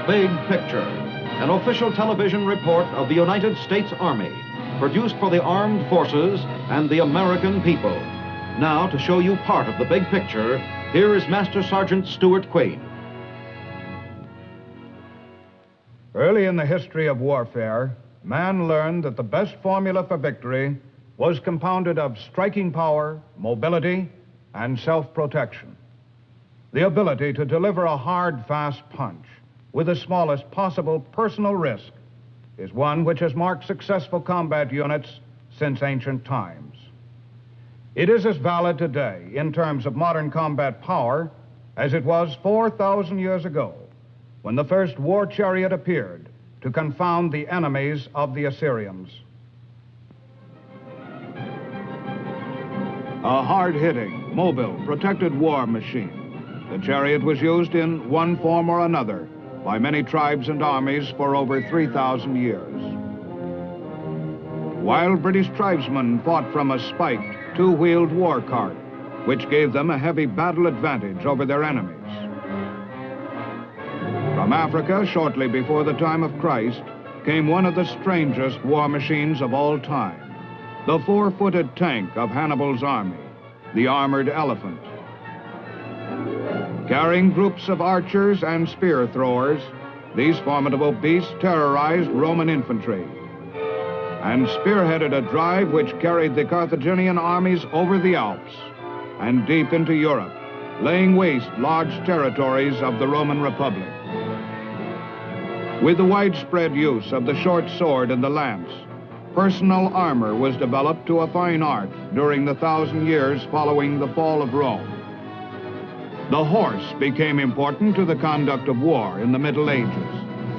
Big Picture, an official television report of the United States Army, produced for the armed forces and the American people. Now, to show you part of the big picture, here is Master Sergeant Stuart Quaid. Early in the history of warfare, man learned that the best formula for victory was compounded of striking power, mobility, and self-protection. The ability to deliver a hard, fast punch with the smallest possible personal risk is one which has marked successful combat units since ancient times. It is as valid today in terms of modern combat power as it was 4,000 years ago when the first war chariot appeared to confound the enemies of the Assyrians. A hard-hitting, mobile, protected war machine, the chariot was used in one form or another by many tribes and armies for over 3,000 years. While British tribesmen fought from a spiked, two-wheeled war cart, which gave them a heavy battle advantage over their enemies. From Africa, shortly before the time of Christ, came one of the strangest war machines of all time, the four-footed tank of Hannibal's army, the armored elephant. Carrying groups of archers and spear throwers, these formidable beasts terrorized Roman infantry and spearheaded a drive which carried the Carthaginian armies over the Alps and deep into Europe, laying waste large territories of the Roman Republic. With the widespread use of the short sword and the lance, personal armor was developed to a fine art during the 1,000 years following the fall of Rome. The horse became important to the conduct of war in the Middle Ages.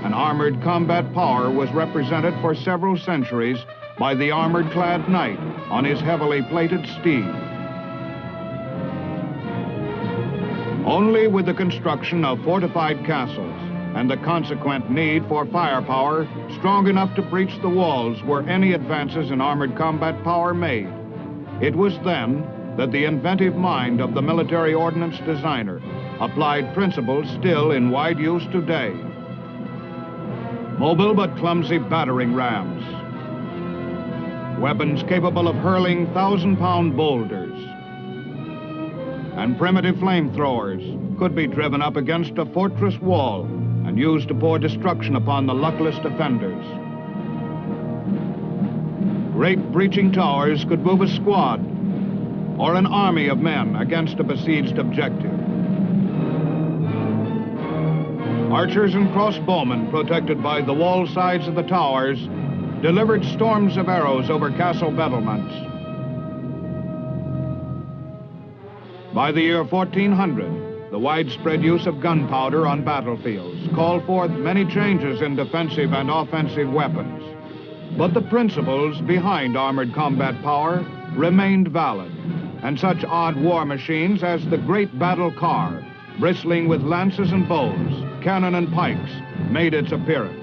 An armored combat power was represented for several centuries by the armored-clad knight on his heavily plated steed. Only with the construction of fortified castles and the consequent need for firepower strong enough to breach the walls were any advances in armored combat power made. It was then that the inventive mind of the military ordnance designer applied principles still in wide use today. Mobile but clumsy battering rams, weapons capable of hurling 1,000-pound boulders, and primitive flamethrowers could be driven up against a fortress wall and used to pour destruction upon the luckless defenders. Great breaching towers could move a squad or an army of men against a besieged objective. Archers and crossbowmen, protected by the wall sides of the towers, delivered storms of arrows over castle battlements. By the year 1400, the widespread use of gunpowder on battlefields called forth many changes in defensive and offensive weapons. But the principles behind armored combat power remained valid, and such odd war machines as the great battle car, bristling with lances and bows, cannon and pikes, made its appearance.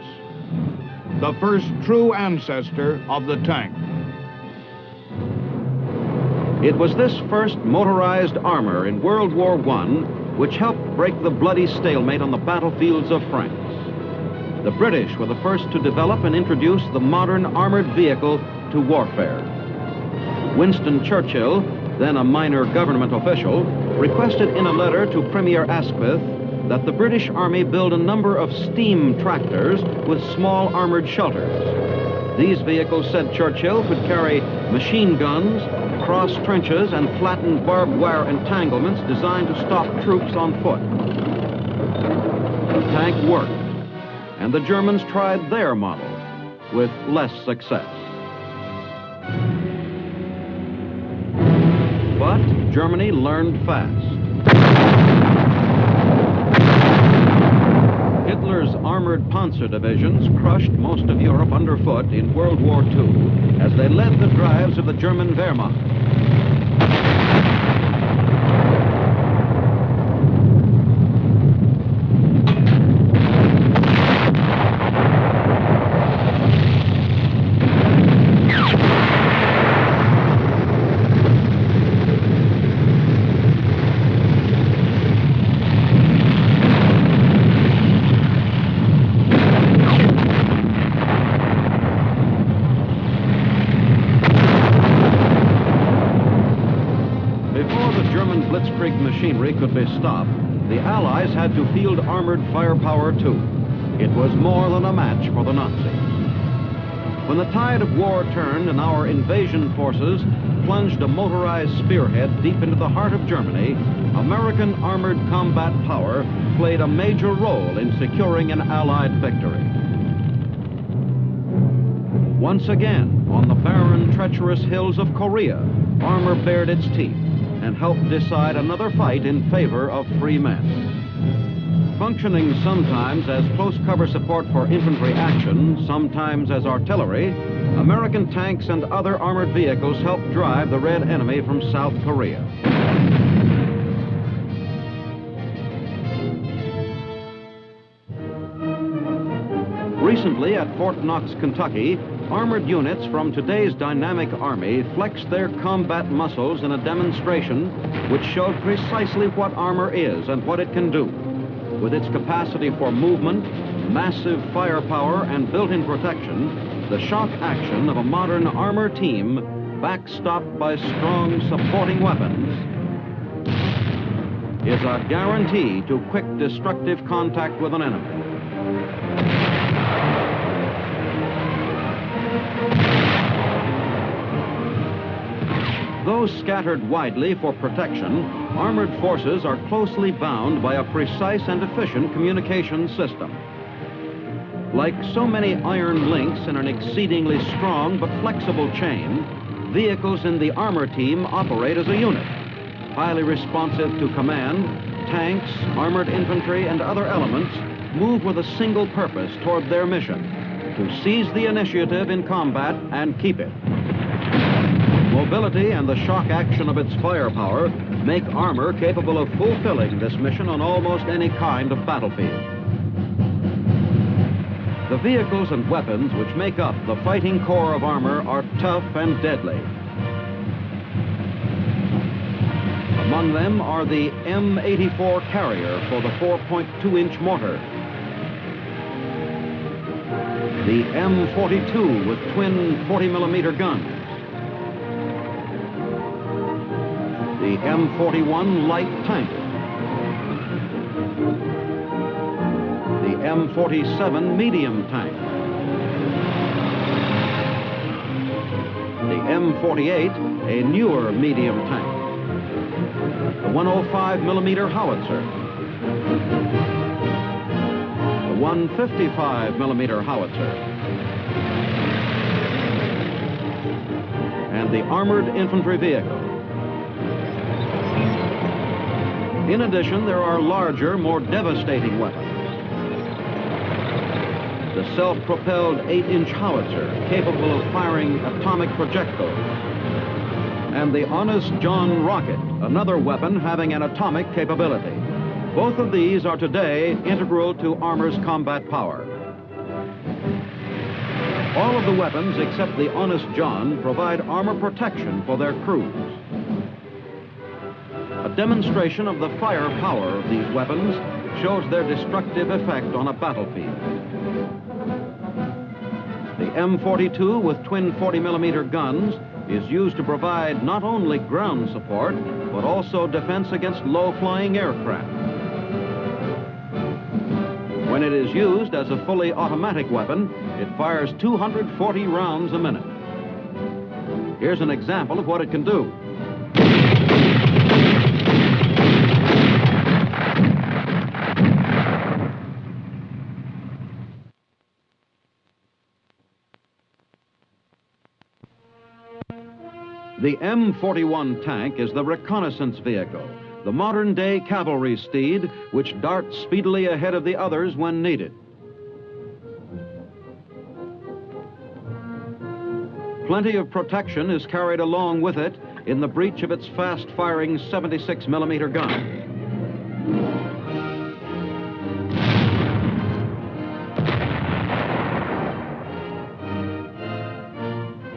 The first true ancestor of the tank. It was this first motorized armor in World War I which helped break the bloody stalemate on the battlefields of France. The British were the first to develop and introduce the modern armored vehicle to warfare. Winston Churchill, then a minor government official, requested in a letter to Premier Asquith that the British Army build a number of steam tractors with small armored shelters. These vehicles, said Churchill, could carry machine guns, cross trenches, and flattened barbed wire entanglements designed to stop troops on foot. The tank worked, and the Germans tried their model with less success. But Germany learned fast. Hitler's armored panzer divisions crushed most of Europe underfoot in World War II as they led the drives of the German Wehrmacht. machinery could be stopped, the Allies had to field armored firepower too. It was more than a match for the Nazis. When the tide of war turned and our invasion forces plunged a motorized spearhead deep into the heart of Germany, American armored combat power played a major role in securing an Allied victory. Once again, on the barren, treacherous hills of Korea, armor bared its teeth and helped decide another fight in favor of free men. Functioning sometimes as close cover support for infantry action, sometimes as artillery, American tanks and other armored vehicles helped drive the Red enemy from South Korea. Recently at Fort Knox, Kentucky, armored units from today's dynamic army flexed their combat muscles in a demonstration which showed precisely what armor is and what it can do. With its capacity for movement, massive firepower, and built-in protection, the shock action of a modern armor team, backstopped by strong supporting weapons, is a guarantee to quick destructive contact with an enemy. Though scattered widely for protection, armored forces are closely bound by a precise and efficient communication system. Like so many iron links in an exceedingly strong but flexible chain, vehicles in the armor team operate as a unit, highly responsive to command. Tanks, armored infantry, and other elements move with a single purpose toward their mission: to seize the initiative in combat and keep it. Mobility and the shock action of its firepower make armor capable of fulfilling this mission on almost any kind of battlefield. The vehicles and weapons which make up the fighting core of armor are tough and deadly. Among them are the M84 Carrier for the 4.2-inch mortar, the M42 with twin 40-millimeter guns, the M41 light tank, the M47 medium tank, the M48, a newer medium tank, the 105-millimeter howitzer, the 155-millimeter howitzer, and the armored infantry vehicle. In addition, there are larger, more devastating weapons. The self-propelled 8-inch howitzer, capable of firing atomic projectiles, and the Honest John rocket, another weapon having an atomic capability. Both of these are today integral to armor's combat power. All of the weapons except the Honest John provide armor protection for their crews. A demonstration of the firepower of these weapons shows their destructive effect on a battlefield. The M42 with twin 40-millimeter guns is used to provide not only ground support, but also defense against low-flying aircraft. When it is used as a fully automatic weapon, it fires 240 rounds a minute. Here's an example of what it can do. The M41 tank is the reconnaissance vehicle, the modern-day cavalry steed which darts speedily ahead of the others when needed. Plenty of protection is carried along with it in the breech of its fast-firing 76-millimeter gun.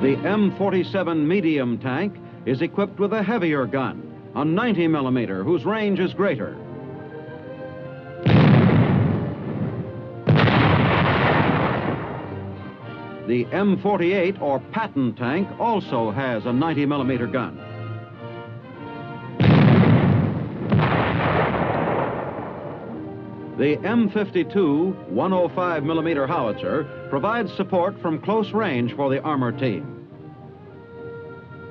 The M47 medium tank is equipped with a heavier gun, a 90-millimeter, whose range is greater. The M48, or Patton tank, also has a 90-millimeter gun. The M52 105mm howitzer provides support from close range for the armor team.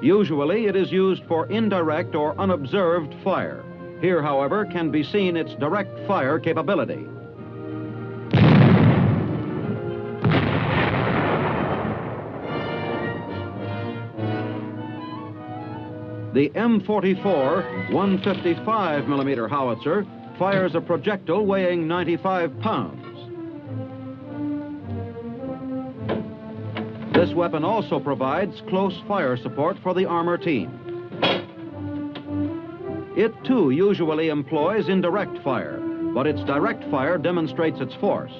Usually it is used for indirect or unobserved fire. Here, however, can be seen its direct fire capability. The M44 155mm howitzer fires a projectile weighing 95 pounds. This weapon also provides close fire support for the armor team. It too usually employs indirect fire, but its direct fire demonstrates its force.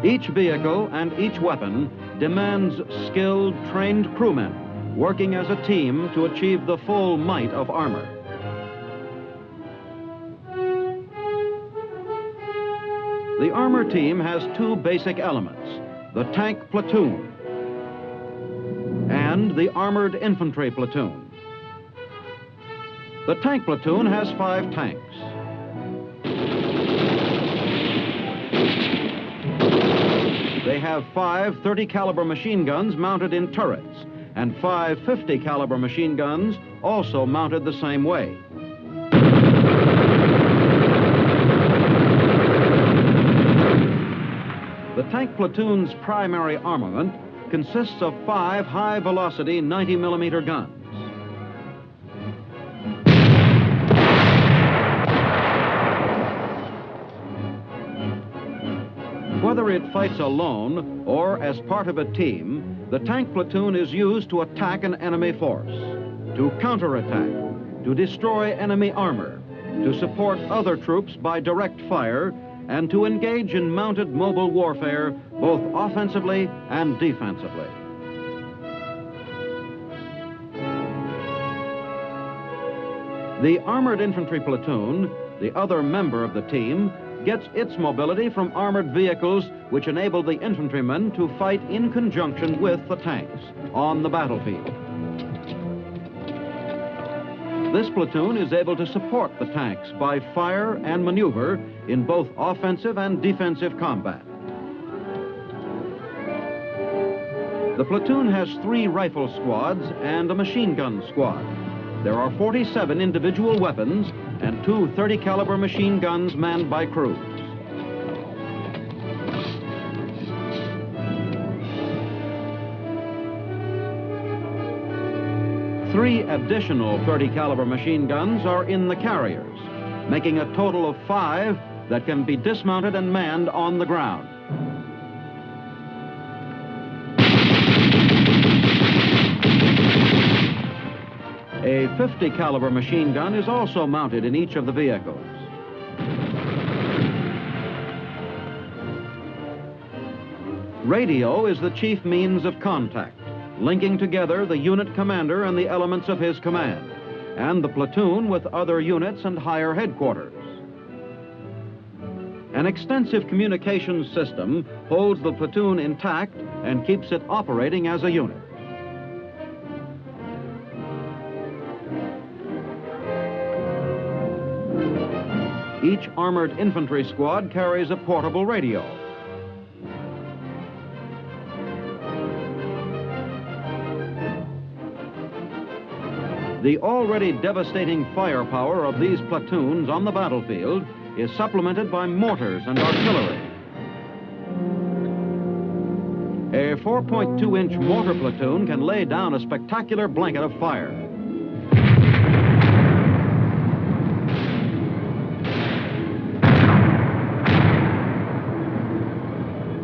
Each vehicle and each weapon demands skilled, trained crewmen working as a team to achieve the full might of armor. The armor team has two basic elements, the tank platoon and the armored infantry platoon. The tank platoon has 5 tanks. They have 5 30-caliber machine guns mounted in turrets and 5 50-caliber machine guns also mounted the same way. The tank platoon's primary armament consists of 5 high-velocity 90mm guns. Whether it fights alone or as part of a team, the tank platoon is used to attack an enemy force, to counterattack, to destroy enemy armor, to support other troops by direct fire, and to engage in mounted mobile warfare both offensively and defensively. The armored infantry platoon, the other member of the team, gets its mobility from armored vehicles which enable the infantrymen to fight in conjunction with the tanks on the battlefield. This platoon is able to support the tanks by fire and maneuver in both offensive and defensive combat. The platoon has 3 rifle squads and a machine gun squad. There are 47 individual weapons and 2 30-caliber machine guns manned by crews. Three additional 30-caliber machine guns are in the carriers, making a total of 5 that can be dismounted and manned on the ground. A 50-caliber machine gun is also mounted in each of the vehicles. Radio is the chief means of contact, linking together the unit commander and the elements of his command, and the platoon with other units and higher headquarters. An extensive communications system holds the platoon intact and keeps it operating as a unit. Each armored infantry squad carries a portable radio. The already devastating firepower of these platoons on the battlefield is supplemented by mortars and artillery. A 4.2-inch mortar platoon can lay down a spectacular blanket of fire.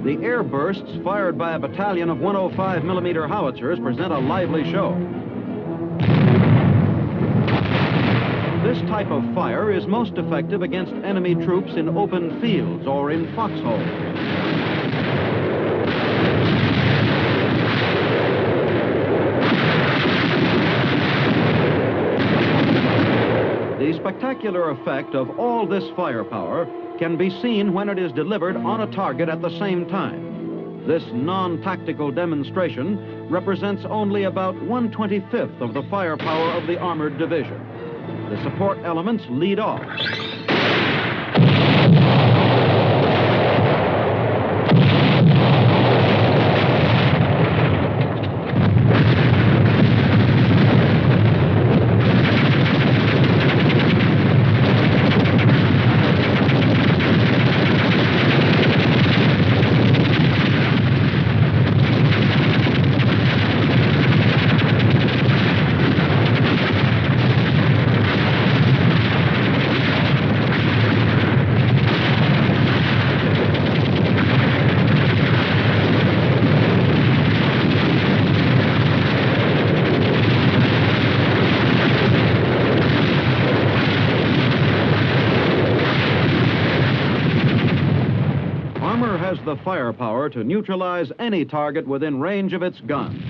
The air bursts fired by a battalion of 105mm howitzers present a lively show. This type of fire is most effective against enemy troops in open fields or in foxholes. The spectacular effect of all this firepower can be seen when it is delivered on a target at the same time. This non-tactical demonstration represents only about 1/25th of the firepower of the armored division. The support elements lead off. Has the firepower to neutralize any target within range of its guns.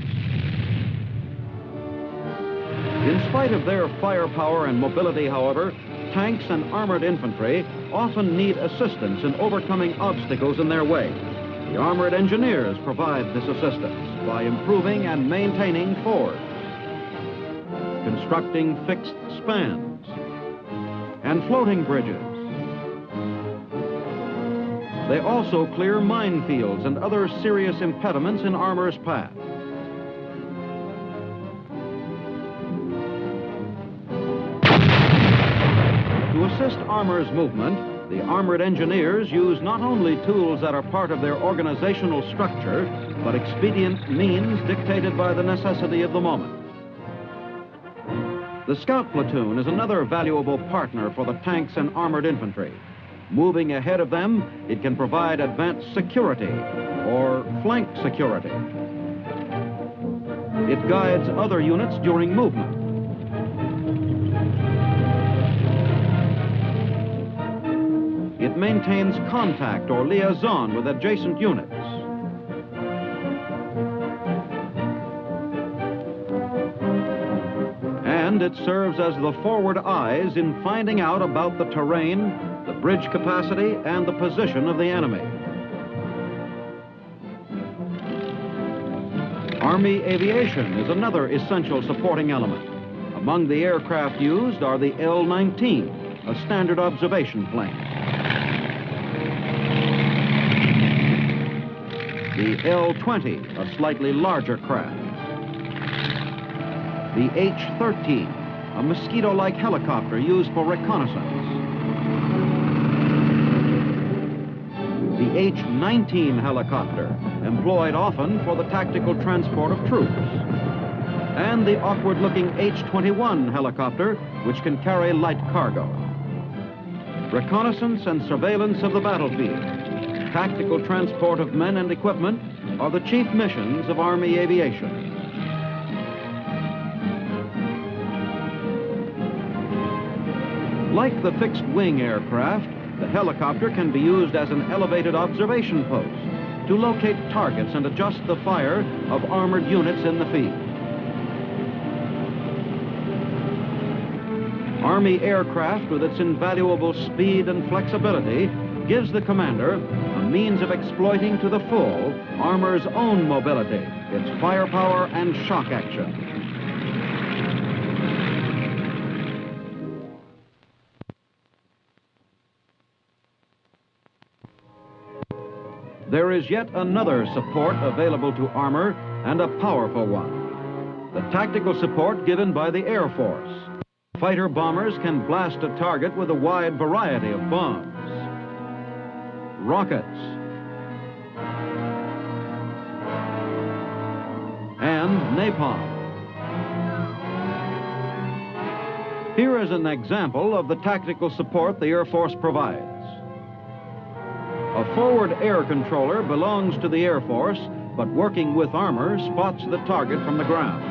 In spite of their firepower and mobility, however, tanks and armored infantry often need assistance in overcoming obstacles in their way. The armored engineers provide this assistance by improving and maintaining fords, constructing fixed spans, and floating bridges. They also clear minefields and other serious impediments in armor's path. To assist armor's movement, the armored engineers use not only tools that are part of their organizational structure, but expedient means dictated by the necessity of the moment. The scout platoon is another valuable partner for the tanks and armored infantry. Moving ahead of them, it can provide advanced security or flank security. It guides other units during movement. It maintains contact or liaison with adjacent units. And it serves as the forward eyes in finding out about the terrain, the bridge capacity, and the position of the enemy. Army aviation is another essential supporting element. Among the aircraft used are the L-19, a standard observation plane, the L-20, a slightly larger craft, the H-13, a mosquito-like helicopter used for reconnaissance, the H-19 helicopter, employed often for the tactical transport of troops, and the awkward-looking H-21 helicopter, which can carry light cargo. Reconnaissance and surveillance of the battlefield, tactical transport of men and equipment are the chief missions of Army aviation. Like the fixed-wing aircraft, the helicopter can be used as an elevated observation post to locate targets and adjust the fire of armored units in the field. Army aircraft, with its invaluable speed and flexibility, gives the commander a means of exploiting to the full armor's own mobility, its firepower and shock action. There is yet another support available to armor, and a powerful one. The tactical support given by the Air Force. Fighter bombers can blast a target with a wide variety of bombs, rockets, and napalm. Here is an example of the tactical support the Air Force provides. A forward air controller belongs to the Air Force, but working with armor spots the target from the ground.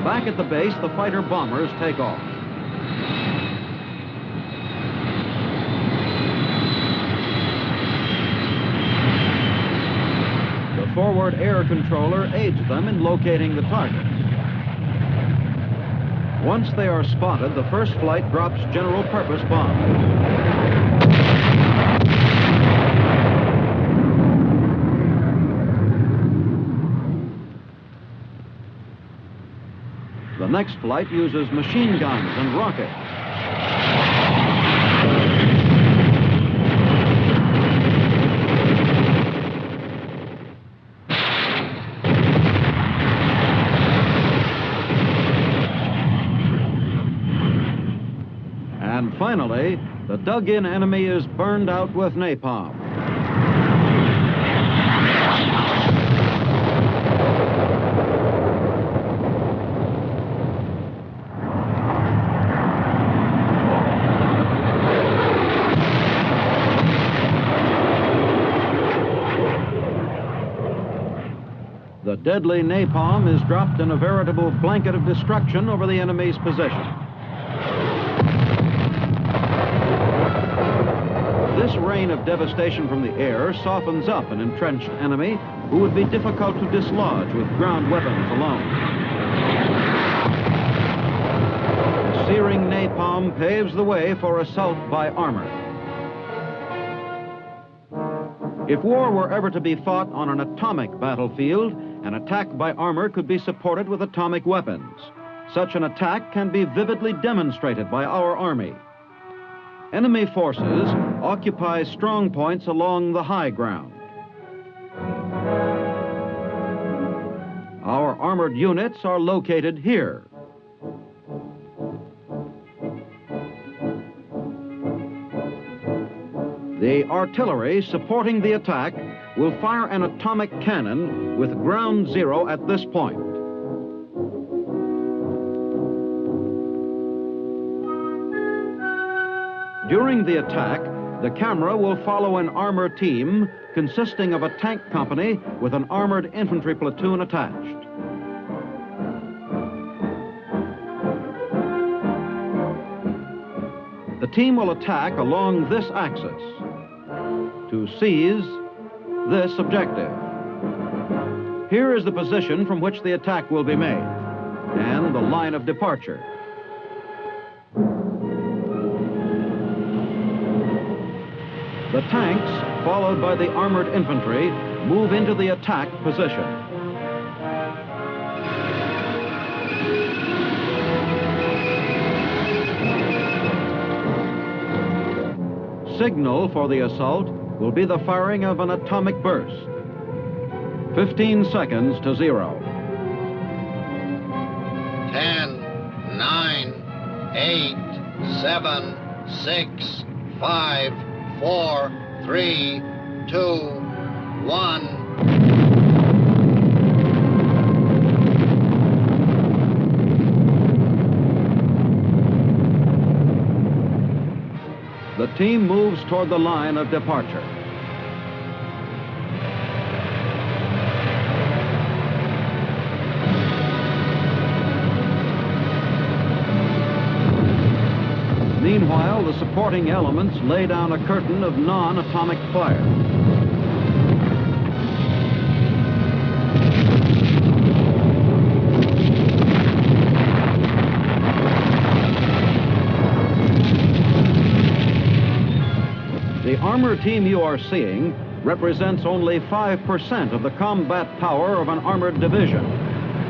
Back at the base, the fighter bombers take off. The forward air controller aids them in locating the targets. Once they are spotted, the first flight drops general purpose bombs. The next flight uses machine guns and rockets. And finally, the dug-in enemy is burned out with napalm. The deadly napalm is dropped in a veritable blanket of destruction over the enemy's position. This rain of devastation from the air softens up an entrenched enemy who would be difficult to dislodge with ground weapons alone. The searing napalm paves the way for assault by armor. If war were ever to be fought on an atomic battlefield, an attack by armor could be supported with atomic weapons. Such an attack can be vividly demonstrated by our Army. Enemy forces occupy strong points along the high ground. Our armored units are located here. The artillery supporting the attack will fire an atomic cannon with ground zero at this point. During the attack, the camera will follow an armor team consisting of a tank company with an armored infantry platoon attached. The team will attack along this axis to seize this objective. Here is the position from which the attack will be made and the line of departure. The tanks, followed by the armored infantry, move into the attack position. Signal for the assault will be the firing of an atomic burst. 15 seconds to 0. 10, 9, 8, 7, 6, 5, 4, 3, 2, 1. The team moves toward the line of departure. Meanwhile, the supporting elements lay down a curtain of non-atomic fire. The armor team you are seeing represents only 5% of the combat power of an armored division.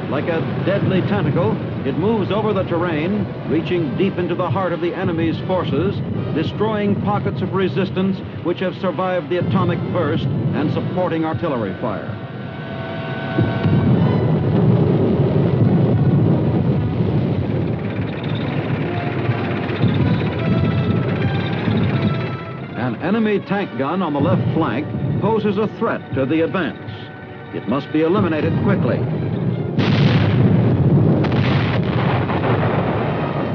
Like a deadly tentacle, it moves over the terrain, reaching deep into the heart of the enemy's forces, destroying pockets of resistance which have survived the atomic burst and supporting artillery fire. An enemy tank gun on the left flank poses a threat to the advance. It must be eliminated quickly.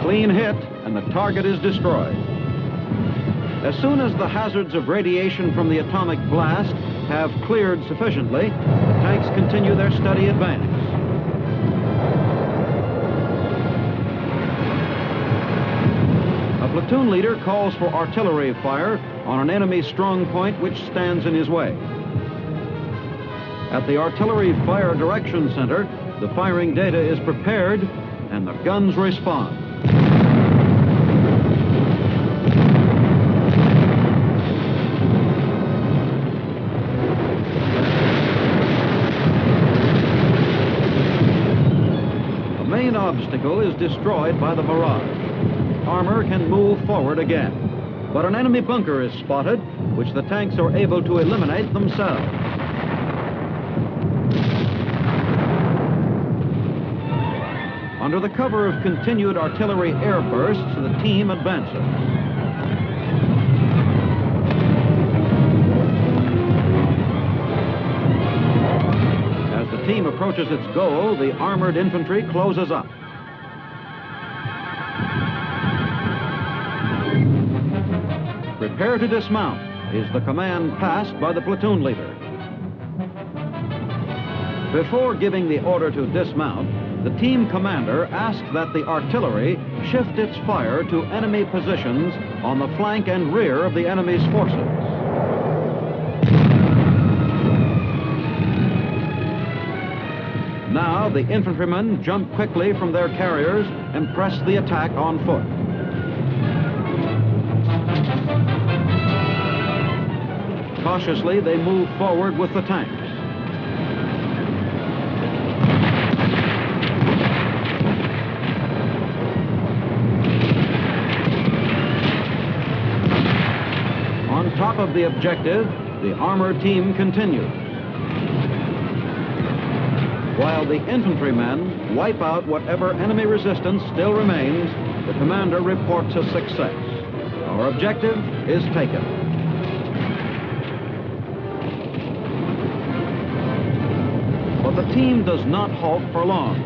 Clean hit, and the target is destroyed. As soon as the hazards of radiation from the atomic blast have cleared sufficiently, the tanks continue their steady advance. A platoon leader calls for artillery fire on an enemy strong point which stands in his way. At the Artillery Fire Direction Center, the firing data is prepared and the guns respond. main obstacle is destroyed by the barrage. Armor can move forward again, but an enemy bunker is spotted, which the tanks are able to eliminate themselves. Under the cover of continued artillery air bursts, the team advances. As the team approaches its goal, the armored infantry closes up. Prepare to dismount is the command passed by the platoon leader. Before giving the order to dismount, the team commander asks that the artillery shift its fire to enemy positions on the flank and rear of the enemy's forces. Now the infantrymen jump quickly from their carriers and press the attack on foot. Cautiously, they move forward with the tanks. On top of the objective, the armored team continues, while the infantrymen wipe out whatever enemy resistance still remains. The commander reports a success. Our objective is taken. But the team does not halt for long.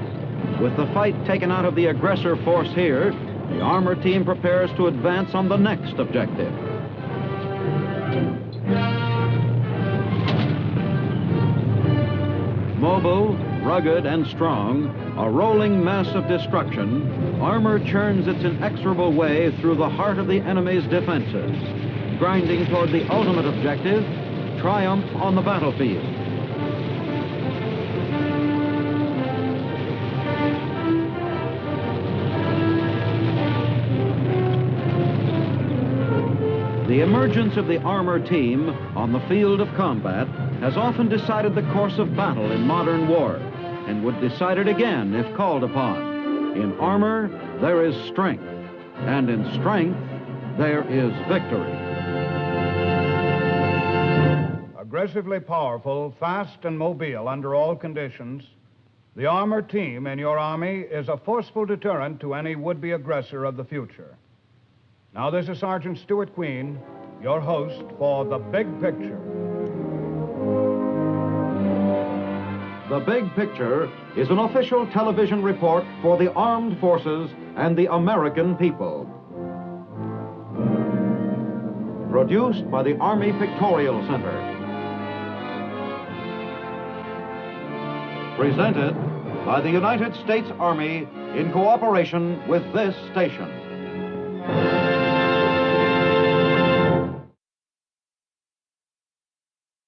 With the fight taken out of the aggressor force here, the armored team prepares to advance on the next objective. Mobile, rugged, and strong, a rolling mass of destruction, armor churns its inexorable way through the heart of the enemy's defenses, grinding toward the ultimate objective, triumph on the battlefield. The emergence of the armor team on the field of combat has often decided the course of battle in modern war, and would decide it again if called upon. In armor, there is strength, and in strength, there is victory. Aggressively powerful, fast, and mobile under all conditions, the armored team in your Army is a forceful deterrent to any would-be aggressor of the future. Now, this is Sergeant Stuart Queen, your host for The Big Picture. The Big Picture is an official television report for the armed forces and the American people. Produced by the Army Pictorial Center. Presented by the United States Army in cooperation with this station.